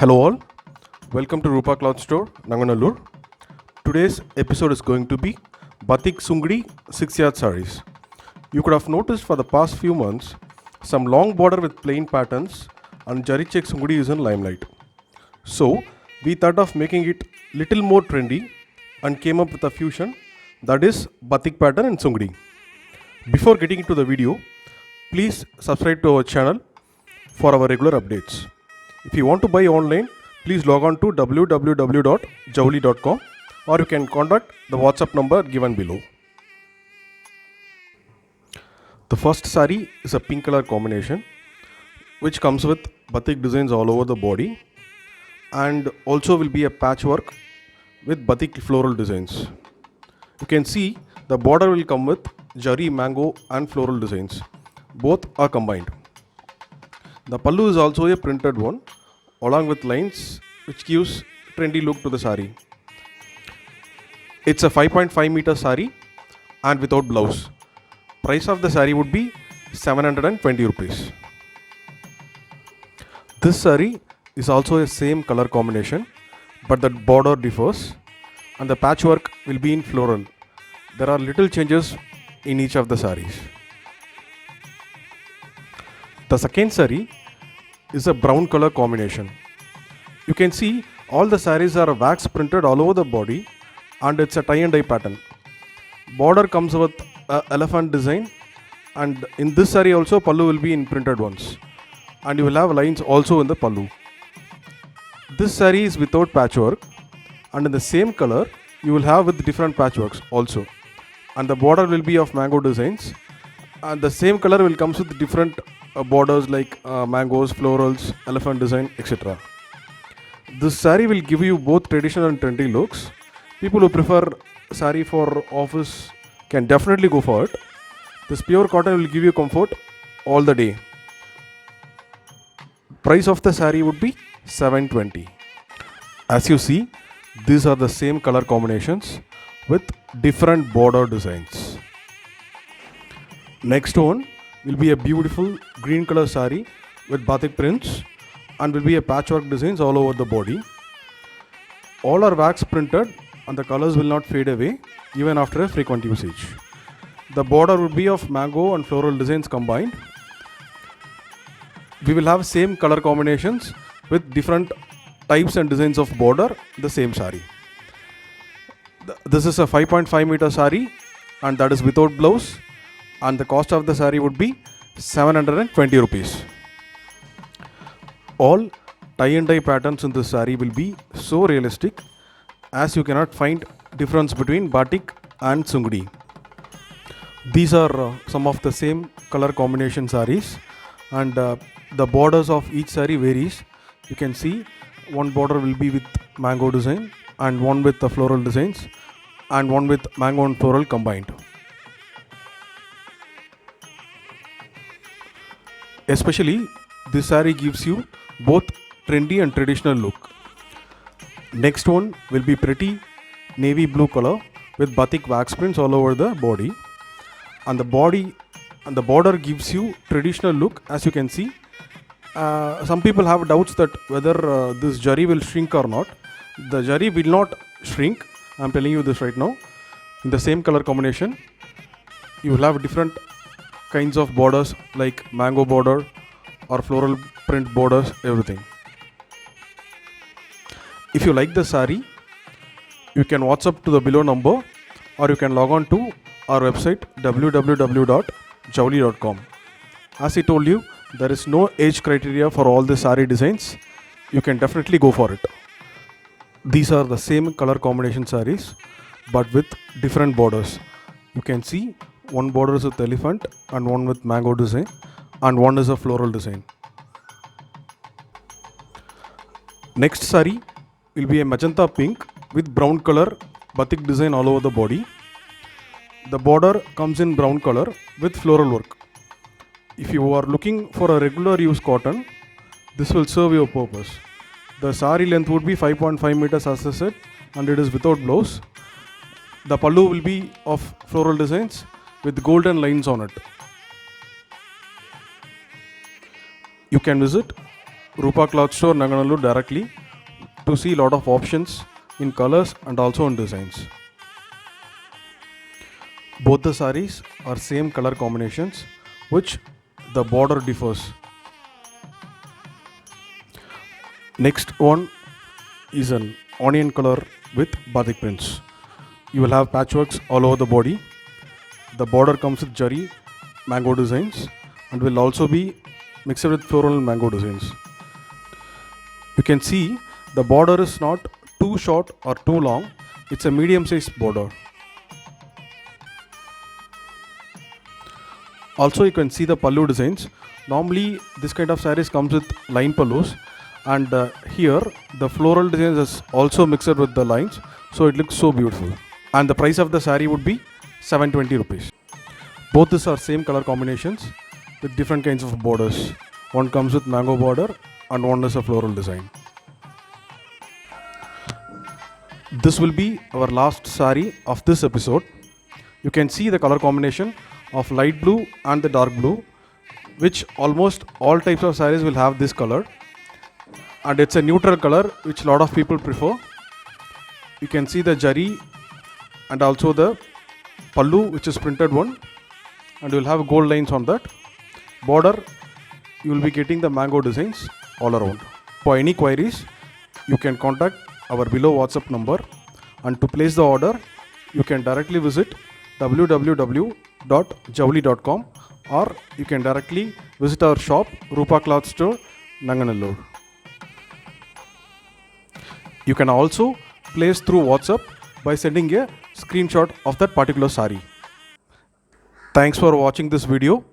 Hello all, welcome to Rupa Cloth Store, Nanganallur. Today's episode is going to be Batik Sungdi 6-yard sarees. You could have noticed for the past few months, some long border with plain patterns and Jari check Sungdi is in limelight. So, we thought of making it little more trendy and came up with a fusion that is Batik pattern and Sungdi. Before getting into the video, please subscribe to our channel for our regular updates. If you want to buy online, please log on to www.jowli.com or you can contact the WhatsApp number given below. The first saree is a pink color combination which comes with batik designs all over the body and also will be a patchwork with batik floral designs. You can see the border will come with jari, mango and floral designs. Both are combined. The pallu is also a printed one along with lines which gives trendy look to the saree. It's a 5.5 meter saree and without blouse. Price of the saree would be 720 rupees. This saree is also a same color combination but the border differs and the patchwork will be in floral. There are little changes in each of the sarees. The second saree is a brown color combination. You can see all the sarees are wax printed all over the body and it's a tie and dye pattern. Border comes with a elephant design and in this saree also pallu will be in printed ones and you will have lines also in the pallu. This saree is without patchwork and in the same color you will have with different patchworks also and the border will be of mango designs and the same color will comes with different borders like mangoes, florals, elephant design, etc. This saree will give you both traditional and trendy looks. People who prefer saree for office can definitely go for it. This pure cotton will give you comfort all the day. Price of the saree would be 720. As you see, these are the same color combinations with different border designs. Next one will be a beautiful green color saree with batik prints and will be a patchwork designs all over the body. All are wax printed and the colors will not fade away even after a frequent usage. The border would be of mango and floral designs combined. We will have same color combinations with different types and designs of border in the same saree. This is a 5.5 meter saree and that is without blouse and the cost of the saree would be 720 rupees. All tie and dye patterns in this saree will be so realistic as you cannot find difference between batik and sungdi. These are some of the same color combination sarees and the borders of each saree varies. You can see one border will be with mango design and one with the floral designs and one with mango and floral combined. Especially this saree gives you both trendy and traditional look. Next one will be pretty navy blue color with batik wax prints all over the body and the border gives you traditional look. As you can see, some people have doubts that whether this jari will shrink or not. The jari will not shrink. I am telling you this right now. In the same color combination, you will have different kinds of borders like mango border or floral print borders, everything. If you like the saree, you can WhatsApp to the below number or you can log on to our website www.jowli.com. As I told you, there is no age criteria for all the saree designs. You can definitely go for it. These are the same color combination sarees but with different borders. You can see one border is with elephant and one with mango design and one is a floral design. Next saree will be a magenta pink with brown color batik design all over the body. The border comes in brown color with floral work. If you are looking for a regular use cotton, this will serve your purpose. The saree length would be 5.5 meters as I said and it is without blouse. The pallu will be of floral designs with golden lines on it. You can visit Rupa Cloth Store Nanganallur directly to see lot of options in colors and also in designs. Both the sarees are same color combinations, which the border differs. Next one is an onion color with batik prints. You will have patchworks all over the body. The border comes with jari mango designs and will also be mixed with floral mango designs. You can see the border is not too short or too long. It's a medium sized border. Also, you can see the pallu designs. Normally this kind of sarees comes with line pallus, and here the floral designs is also mixed with the lines, so it looks so beautiful. And the price of the saree would be 720 rupees. Both these are same color combinations with different kinds of borders. One comes with mango border and one is a floral design. This will be our last saree of this episode. You can see the color combination of light blue and the dark blue, which almost all types of sarees will have this color, and it's a neutral color which a lot of people prefer. You can see the jari and also the pallu, which is printed one, and you will have gold lines on that border. You will be getting the mango designs all around. For any queries, you can contact our below WhatsApp number, and to place the order you can directly visit www.javli.com, or you can directly visit our shop Rupa Cloth Store Nanganallur. You can also place through WhatsApp by sending a screenshot of that particular saree. Thanks for watching this video.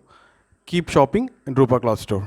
Keep shopping in Rupa Cloth Store.